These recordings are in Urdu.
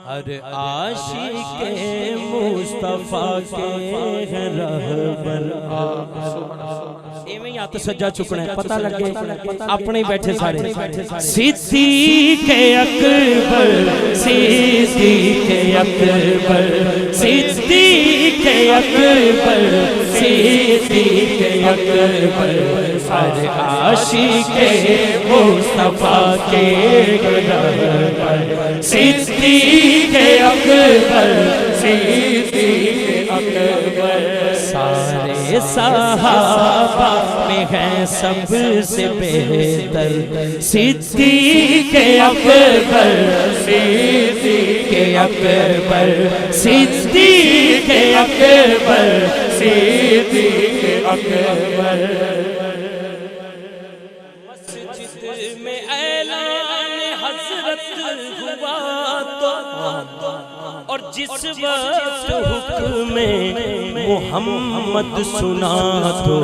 ہر عاشق مصطفیٰ کے رہبر ایویں ہاتھ سجا چکنا ہے، پتہ لگے اپنے ہی بیٹھے سارے۔ صدیق اکبر صدیق اکبر صدیق اکبر صدیق اکبر ہر عاشق مصطفیٰ کے رہبر صدیق اکبر صدیق اکبر سارے صحابہ میں ہے سب سے بہتر صدیق اکبر صدیق اکبر صدیق اکبر صدیق اکبر۔ مسجد میں اعلان حضرت ہوا تو اور جس وقت حکم محمد سنا تو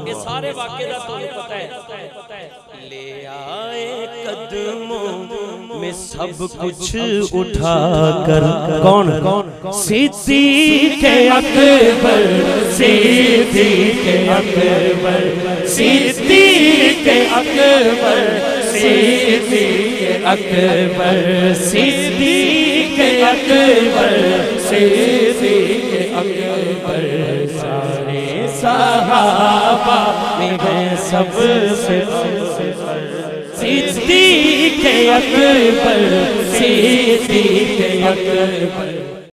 یہ سارے واقعے دا تو پتہ ہے، لے آئے قدموں میں سب کچھ اٹھا کر کون صدیق اکبر صدیق اکبر صدیق اکبر صدیق اکبر صدیق اکبر صدیق اکبر سارے صحابہ میں ہے سب سے صدیق اکبر صدیق اکبر۔